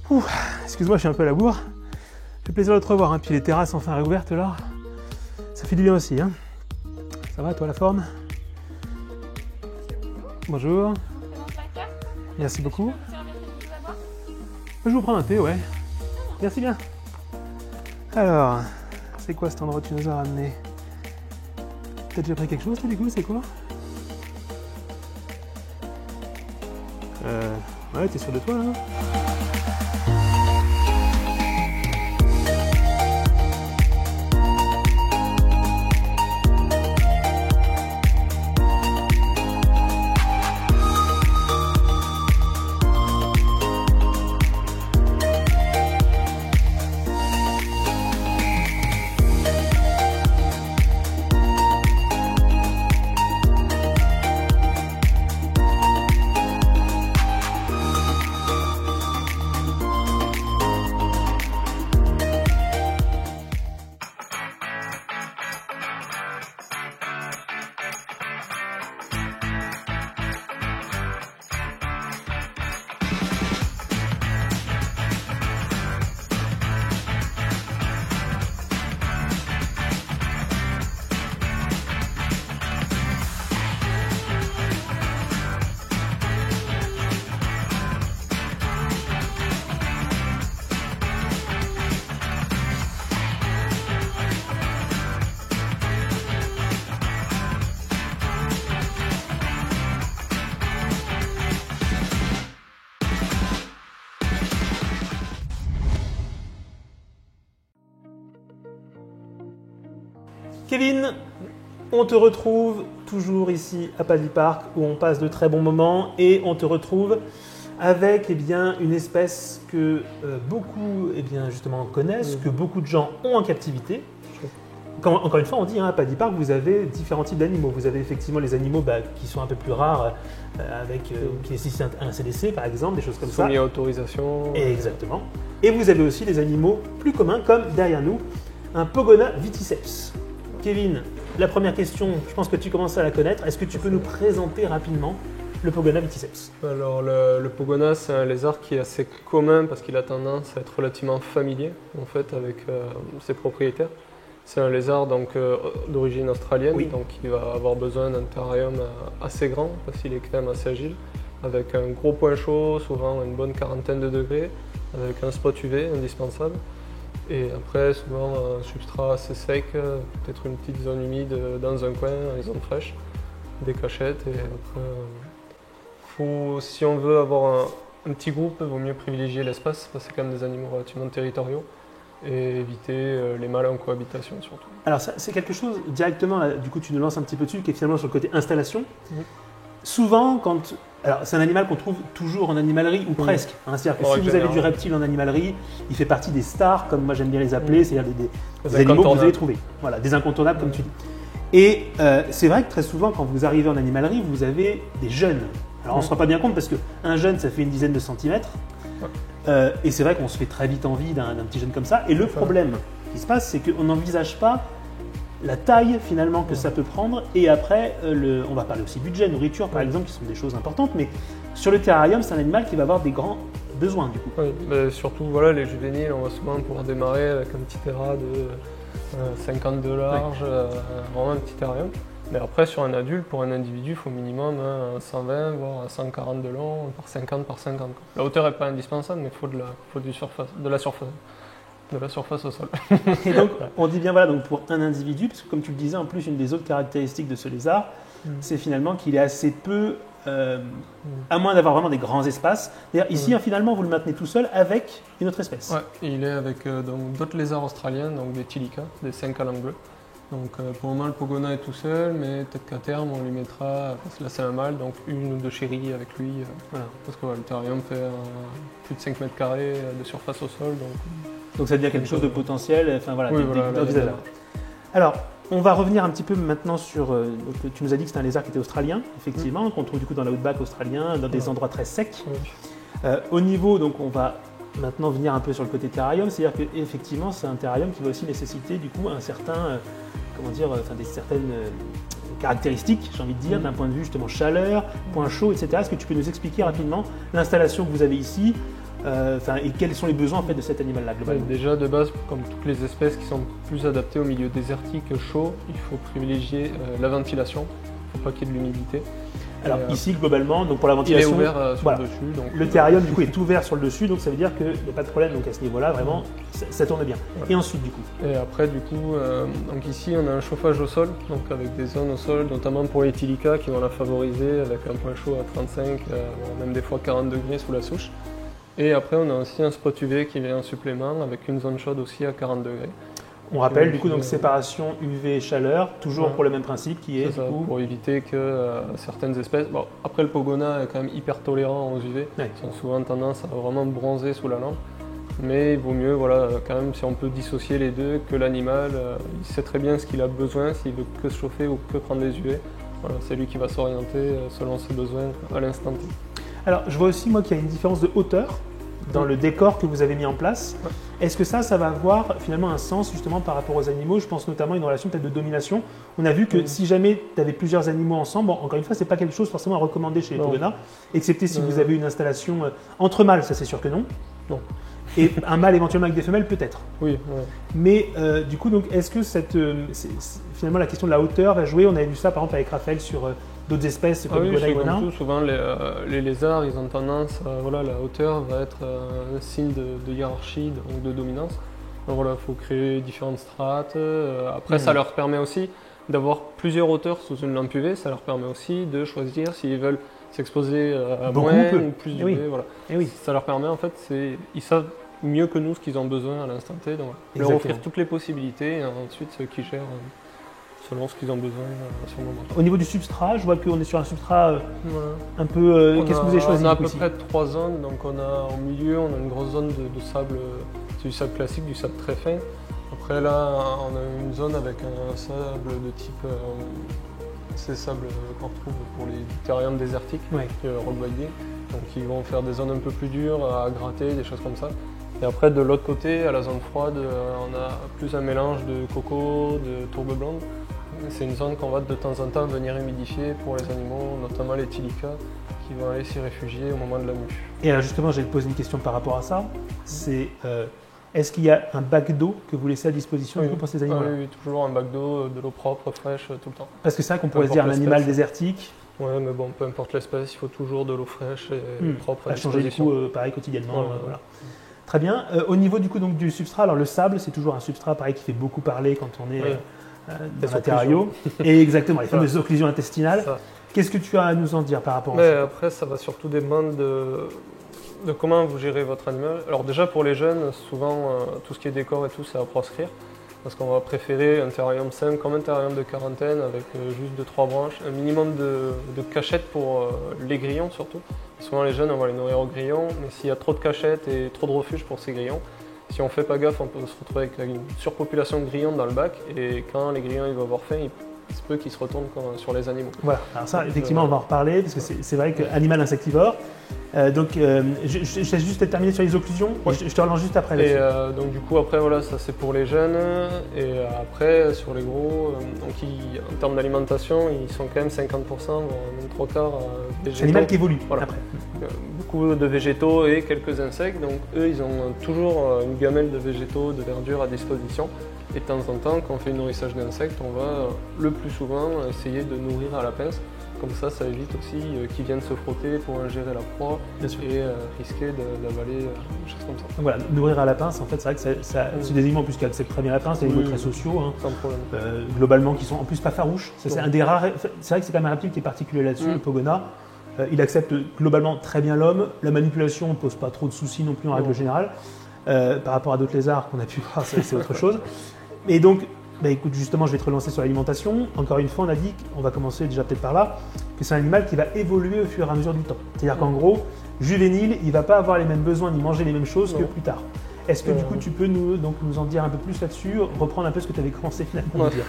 Ouh, excuse-moi, je suis un peu à la bourre. Ça fait plaisir de te revoir, hein. Puis les terrasses enfin réouvertes là, ça fait du bien aussi. Hein. Ça va, toi, la forme? Bonjour. Merci beaucoup. Je vais vous prendre un thé, ouais. Merci bien. Alors, c'est quoi cet endroit que tu nous as ramené? T'as déjà pris quelque chose, toi, du coup, c'est quoi? Ouais, t'es sûr de toi, là? Kevin, on te retrouve toujours ici à Paddy Park où on passe de très bons moments et on te retrouve avec une espèce que beaucoup justement connaissent, que beaucoup de gens ont en captivité. Encore une fois, on dit à Paddy Park, vous avez différents types d'animaux. Vous avez effectivement les animaux qui sont un peu plus rares, qui nécessitent un CDC par exemple, des choses comme ça. Soumis à autorisation. Exactement. Et vous avez aussi des animaux plus communs comme derrière nous, un Pogona viticeps. Kevin, la première question, je pense que tu commences à la connaître. Est-ce que tu peux nous présenter rapidement le Pogona viticeps? Alors le Pogona, c'est un lézard qui est assez commun parce qu'il a tendance à être relativement familier en fait avec ses propriétaires. C'est un lézard d'origine australienne, oui. Donc il va avoir besoin d'un terrarium assez grand parce qu'il est quand même assez agile, avec un gros point chaud, souvent une bonne quarantaine de degrés, avec un spot UV indispensable. Et après, souvent un substrat assez sec, peut-être une petite zone humide dans un coin, une zone fraîche, des cachettes. Et après, si on veut avoir un petit groupe, il vaut mieux privilégier l'espace, parce que c'est quand même des animaux relativement territoriaux, et éviter les mâles en cohabitation surtout. Alors ça, c'est quelque chose directement, là, du coup tu nous lances un petit peu dessus, qui est finalement sur le côté installation. Souvent, alors c'est un animal qu'on trouve toujours en animalerie ou presque. Hein, c'est-à-dire que si vous avez du reptile en animalerie, il fait partie des stars, comme moi j'aime bien les appeler, c'est-à-dire des animaux que vous allez trouver. Voilà, des incontournables comme tu dis. Et c'est vrai que très souvent, quand vous arrivez en animalerie, vous avez des jeunes. Alors on ne se rend pas bien compte parce qu'un jeune, ça fait une dizaine de centimètres. Et c'est vrai qu'on se fait très vite envie d'un petit jeune comme ça. Et le problème qui se passe, c'est qu'on n'envisage pas la taille finalement que ça peut prendre, et après on va parler aussi budget, nourriture par exemple, qui sont des choses importantes, mais sur le terrarium c'est un animal qui va avoir des grands besoins du coup. Oui, mais surtout voilà, les juvéniles, on va souvent pouvoir démarrer avec un petit terra de 50 de large, vraiment un petit terrarium. Mais après sur un adulte, pour un individu, il faut au minimum 120 voire 140 de long par 50 par 50. La hauteur n'est pas indispensable, mais il faut de la surface au sol. Et donc, on dit bien voilà, donc pour un individu, parce que comme tu le disais, en plus, une des autres caractéristiques de ce lézard, c'est finalement qu'il est assez peu, à moins d'avoir vraiment des grands espaces. D'ailleurs, ici, finalement, vous le maintenez tout seul avec une autre espèce. Ouais, il est avec d'autres lézards australiens, donc des Tilica, des 5 à langue bleue. Donc pour le moment, le Pogona est tout seul, mais peut-être qu'à terme, on lui mettra, parce que là c'est un mâle, donc une ou deux chéries avec lui. Voilà, parce que le terrarium fait plus de 5 mètres carrés de surface au sol. Donc ça devient quelque chose de potentiel, enfin voilà, oui, d'envisageable. Alors, on va revenir un petit peu maintenant sur. Tu nous as dit que c'était un lézard qui était australien, effectivement, qu'on trouve du coup dans l'outback australien, dans des endroits très secs. Au niveau, donc on va maintenant venir un peu sur le côté terrarium, c'est-à-dire qu'effectivement c'est un terrarium qui va aussi nécessiter du coup un certain, des certaines caractéristiques, j'ai envie de dire, d'un point de vue justement chaleur, point chaud, etc. Est-ce que tu peux nous expliquer rapidement l'installation que vous avez ici et quels sont les besoins en fait, de cet animal-là globalement? Déjà de base, comme toutes les espèces qui sont plus adaptées au milieu désertique chaud, il faut privilégier la ventilation, il ne faut pas qu'il y ait de l'humidité. Alors ici globalement, donc pour la ventilation, il est ouvert sur le dessus. Donc, le terrarium du coup est ouvert sur le dessus, donc ça veut dire qu'il n'y a pas de problème donc à ce niveau-là, vraiment ça tourne bien. Ouais. Et ensuite du coup Et après du coup, donc ici on a un chauffage au sol, donc avec des zones au sol, notamment pour les Tilica qui vont la favoriser avec un point chaud à 35, même des fois 40 degrés sous la souche. Et après on a aussi un spot UV qui vient en supplément avec une zone chaude aussi à 40 degrés. On rappelle du coup donc séparation UV et chaleur, toujours pour le même principe qui est, ça, pour éviter que certaines espèces. Bon, après le Pogona est quand même hyper tolérant aux UV, ils ont souvent tendance à vraiment bronzer sous la lampe. Mais il vaut mieux, voilà, quand même, si on peut dissocier les deux, que l'animal, il sait très bien ce qu'il a besoin, s'il veut que se chauffer ou que prendre des UV. Voilà, c'est lui qui va s'orienter selon ses besoins à l'instant T. Alors, je vois aussi, moi, qu'il y a une différence de hauteur dans le décor que vous avez mis en place. Est-ce que ça va avoir finalement un sens justement par rapport aux animaux? Je pense notamment à une relation peut-être de domination. On a vu que si jamais tu avais plusieurs animaux ensemble, bon, encore une fois, ce n'est pas quelque chose forcément à recommander chez les Pogona, excepté si vous avez une installation entre mâles, ça c'est sûr que non. Non. Et un mâle éventuellement avec des femelles, peut-être. Oui. Ouais. Mais du coup, donc, est-ce que finalement la question de la hauteur va jouer? On avait vu ça par exemple avec Raphaël sur d'autres espèces comme le Iguana. Souvent les lézards, ils ont tendance, la hauteur va être un signe de hiérarchie, donc de dominance. Donc voilà, il faut créer différentes strates. Après, ça leur permet aussi d'avoir plusieurs hauteurs sous une lampe UV. Ça leur permet aussi de choisir s'ils veulent s'exposer à moins ou plus d'UV. Voilà. Ça leur permet, en fait, ils savent mieux que nous ce qu'ils ont besoin à l'instant T. Donc, leur offrir toutes les possibilités et ensuite ceux qui gèrent selon ce qu'ils ont besoin sur le moment. Au niveau du substrat, je vois qu'on est sur un substrat un peu... Qu'est-ce que vous avez choisi? On a à peu près 3 zones. Donc on a au milieu, on a une grosse zone de sable, c'est du sable classique, du sable très fin. Après là, on a une zone avec un sable de type... ces sables qu'on retrouve pour les terrariums désertiques, rockbagging. Donc ils vont faire des zones un peu plus dures à gratter, des choses comme ça. Et après de l'autre côté, à la zone froide, on a plus un mélange de coco, de tourbe blonde. C'est une zone qu'on va de temps en temps venir humidifier pour les animaux, notamment les Tilica, qui vont aller s'y réfugier au moment de la mue. Et alors justement, j'allais te poser une question par rapport à ça. C'est est-ce qu'il y a un bac d'eau que vous laissez à disposition pour ces animaux? Oui, toujours un bac d'eau, de l'eau propre, fraîche, tout le temps. Parce que c'est vrai qu'on pourrait se dire un animal désertique. Oui, mais bon, peu importe l'espèce, il faut toujours de l'eau fraîche et propre à changer du coup, pareil, quotidiennement. Voilà. Très bien. Au niveau du coup donc, du substrat, alors le sable, c'est toujours un substrat pareil qui fait beaucoup parler quand on est dans un terrario. Et exactement, les fameuses occlusions intestinales. Qu'est-ce que tu as à nous en dire par rapport à ça? Après, ça va surtout dépendre de comment vous gérez votre animal. Alors déjà pour les jeunes, souvent tout ce qui est décor et tout, c'est à proscrire. Parce qu'on va préférer un terrarium simple comme un terrarium de quarantaine avec juste 2-3 branches, un minimum de cachettes pour les grillons surtout. Souvent les jeunes, on va les nourrir aux grillons, mais s'il y a trop de cachettes et trop de refuges pour ces grillons, si on ne fait pas gaffe, on peut se retrouver avec une surpopulation de grillons dans le bac, et quand les grillons ils vont avoir faim, il se peut qu'ils se retournent sur les animaux. Voilà, alors ça effectivement on va en reparler, parce que c'est vrai qu'animal insectivore. Je laisse juste terminer sur les occlusions, je te relance juste après. Et donc du coup après voilà, ça c'est pour les jeunes, et après sur les gros, en termes d'alimentation, ils sont quand même 50%, voire même 3 quarts végétaux. C'est l'animal qui évolue après. Beaucoup de végétaux et quelques insectes, donc eux ils ont toujours une gamelle de végétaux, de verdure à disposition. Et de temps en temps, quand on fait le nourrissage d'insectes, on va le plus souvent essayer de nourrir à la pince. Comme ça évite aussi qu'ils viennent se frotter pour ingérer la proie et risquer d'avaler des choses comme ça. Donc voilà, nourrir à la pince, en fait, c'est vrai que c'est des animaux en plus qui acceptent très bien la pince, c'est des animaux très sociaux, sans problème. Globalement, qui sont en plus pas farouches. C'est un des rares. C'est vrai que c'est quand même un reptile qui est particulier là-dessus, le Pogona. Il accepte globalement très bien l'homme. La manipulation ne pose pas trop de soucis non plus en règle générale. Par rapport à d'autres lézards qu'on a pu voir, c'est autre chose. Et donc, écoute, justement, je vais te relancer sur l'alimentation. Encore une fois, on a dit, on va commencer déjà peut-être par là, que c'est un animal qui va évoluer au fur et à mesure du temps. C'est-à-dire qu'en gros, juvénile, il ne va pas avoir les mêmes besoins ni manger les mêmes choses que plus tard. Est-ce que du coup, tu peux nous en dire un peu plus là-dessus, reprendre un peu ce que tu avais commencé finalement à dire?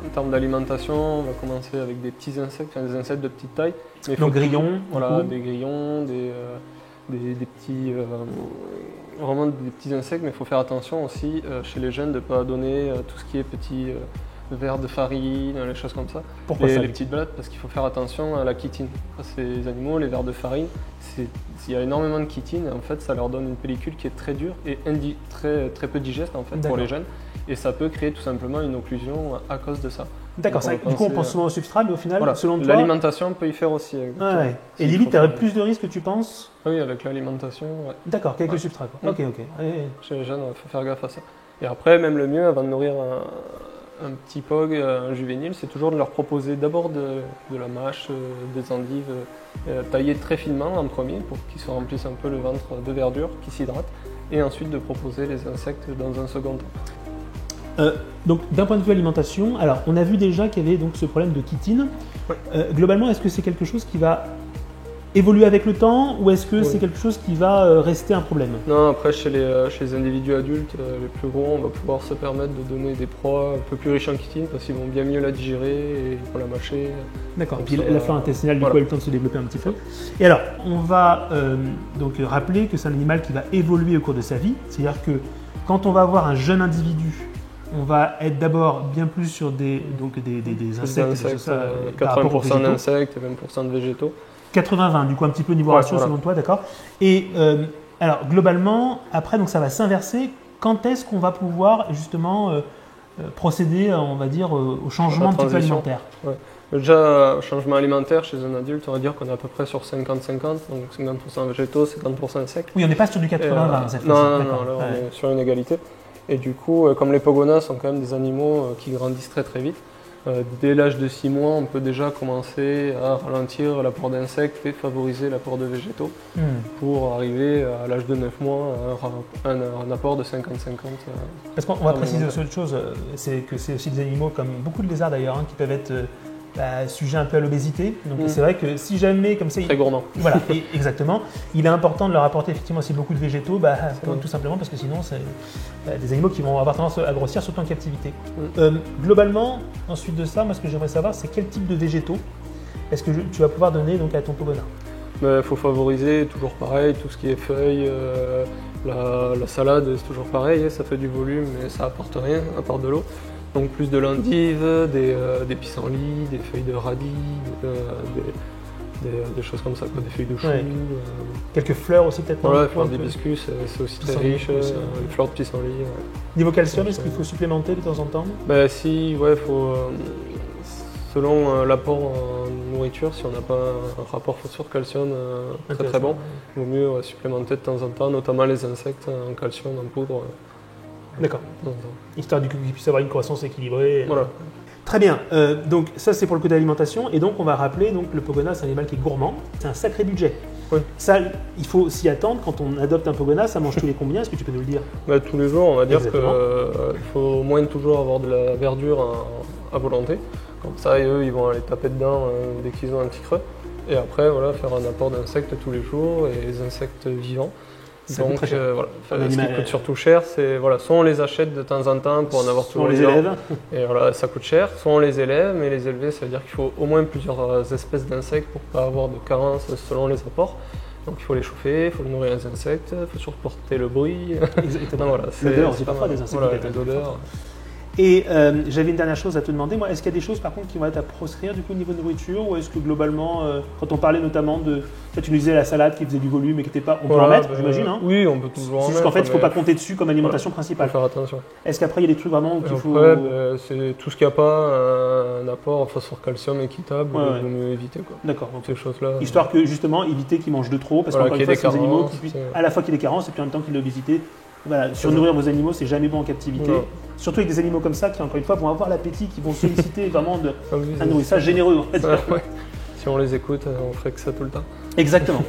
En termes d'alimentation, on va commencer avec des petits insectes, des insectes de petite taille. Donc grillons, des grillons, des petits, vraiment des petits insectes, mais il faut faire attention aussi chez les jeunes de ne pas donner tout ce qui est petits verre de farine, les choses comme ça. Pourquoi ça Les petites balades, parce qu'il faut faire attention à la chitine. Ces animaux, les verres de farine, il y a énormément de chitine et en fait ça leur donne une pellicule qui est très dure et très peu digeste en fait pour les jeunes. Et ça peut créer tout simplement une occlusion à cause de ça. D'accord, du coup on pense souvent au substrat, mais au final, selon toi… L'alimentation peut y faire aussi. Ouais. Et limite, tu as plus de risques, tu penses? Oui, avec l'alimentation. Ouais. D'accord, qu'avec le substrat. Ok. Chez les jeunes, il faut faire gaffe à ça. Et après, même le mieux, avant de nourrir un petit pog, un juvénile, c'est toujours de leur proposer d'abord de la mâche, des endives taillées très finement en premier pour qu'ils se remplissent un peu le ventre de verdure, qu'ils s'hydratent, et ensuite de proposer les insectes dans un second temps. Donc d'un point de vue alimentation, alors on a vu déjà qu'il y avait donc ce problème de chitine. Ouais. Globalement, est-ce que c'est quelque chose qui va évoluer avec le temps ou est-ce que c'est quelque chose qui va rester un problème? Non, après chez les individus adultes, les plus gros, on va pouvoir se permettre de donner des proies un peu plus riches en chitine parce qu'ils vont bien mieux la digérer et ils vont la mâcher. D'accord, et puis la flore intestinale du coup a eu le temps de se développer un petit peu. Et alors, on va donc rappeler que c'est un animal qui va évoluer au cours de sa vie, c'est-à-dire que quand on va avoir un jeune individu, on va être d'abord bien plus sur des insectes, 80% d'insectes et 20% de végétaux. 80-20, du coup un petit peu niveau ratio selon toi, d'accord. Et alors globalement, après donc ça va s'inverser. Quand est-ce qu'on va pouvoir justement procéder, on va dire, au changement un petit peu alimentaire? Déjà, changement alimentaire chez un adulte, on va dire qu'on est à peu près sur 50-50, donc 50% végétaux, 50% insectes. Oui, on n'est pas sur du 80-20 cette fois-ci. Non, là on est sur une égalité. Et du coup, comme les pogonas sont quand même des animaux qui grandissent très très vite, dès l'âge de 6 mois, on peut déjà commencer à ralentir l'apport d'insectes et favoriser l'apport de végétaux pour arriver à l'âge de 9 mois à un apport de 50-50. Parce qu'on va préciser aussi autre chose, c'est que c'est aussi des animaux, comme beaucoup de lézards d'ailleurs, qui peuvent être sujet un peu à l'obésité. Donc c'est vrai que si jamais comme ça… Très gourmand. Voilà, exactement. Il est important de leur apporter effectivement aussi beaucoup de végétaux, tout simplement parce que sinon c'est des animaux qui vont avoir tendance à grossir, surtout en captivité. Globalement, ensuite de ça, moi ce que j'aimerais savoir, c'est quel type de végétaux est-ce que tu vas pouvoir donner donc, à ton pogona? Il faut favoriser, toujours pareil, tout ce qui est feuilles, la salade, c'est toujours pareil, ça fait du volume mais ça apporte rien à part de l'eau. Donc plus de l'endive, des pissenlits, des feuilles de radis, des choses comme ça, des feuilles de chou. Quelques fleurs aussi peut-être? Voilà, fleurs d'hibiscus, c'est aussi très riche, les fleurs de pissenlit. Niveau calcium, est-ce qu'il faut supplémenter de temps en temps? Si, faut, selon l'apport en nourriture, si on n'a pas un rapport phosphore-calcium très bon, il vaut mieux supplémenter de temps en temps, notamment les insectes en calcium, en poudre. D'accord. Histoire qu'ils puissent avoir une croissance équilibrée. Voilà. Très bien. Donc ça c'est pour le côté alimentation. Et donc on va rappeler, donc le pogona c'est un animal qui est gourmand. C'est un sacré budget. Oui. Ça, il faut s'y attendre. Quand on adopte un pogona, ça mange tous les combien? Est-ce que tu peux nous le dire? Tous les jours, on va dire qu'il faut au moins toujours avoir de la verdure à volonté. Comme ça, eux, ils vont aller taper dedans dès qu'ils ont un petit creux. Et après, faire un apport d'insectes tous les jours et les insectes vivants. Donc ce qui coûte surtout cher, c'est soit on les achète de temps en temps pour en avoir tous les élèves. Et ça coûte cher, soit on les élève, mais les élever, ça veut dire qu'il faut au moins plusieurs espèces d'insectes pour ne pas avoir de carence selon les apports. Donc il faut les chauffer, il faut nourrir les insectes, il faut supporter le bruit. Exactement. L'odeur, c'est parfois des insectes. L'odeur. Et j'avais une dernière chose à te demander, moi, est-ce qu'il y a des choses par contre qui vont être à proscrire du coup au niveau de nourriture, ou est-ce que globalement, quand on parlait notamment de, tu nous disais la salade qui faisait du volume et qui n'était pas, on peut en mettre, j'imagine, hein? Oui, on peut toujours en mettre. C'est juste qu'en fait, il ne faut pas compter dessus comme alimentation principale. Il faut faire attention. Est-ce qu'après il y a des trucs vraiment qu'il faut… c'est tout ce qui n'a pas un apport phosphore-calcium équitable, il vaut mieux éviter quoi. D'accord. Ces choses-là. Histoire que justement éviter qu'ils mangent de trop, parce qu'encore une fois, c'est des animaux qui puissent à la fois qu'il y ait des carences et puis en même temps qu'il y ait de l'obésité. Voilà, surnourrir vos animaux, c'est jamais bon en captivité. Non. Surtout avec des animaux comme ça qui, encore une fois, vont avoir l'appétit, qui vont solliciter vraiment un nourrissage généreux. Si on les écoute, on ferait que ça tout le temps. Exactement.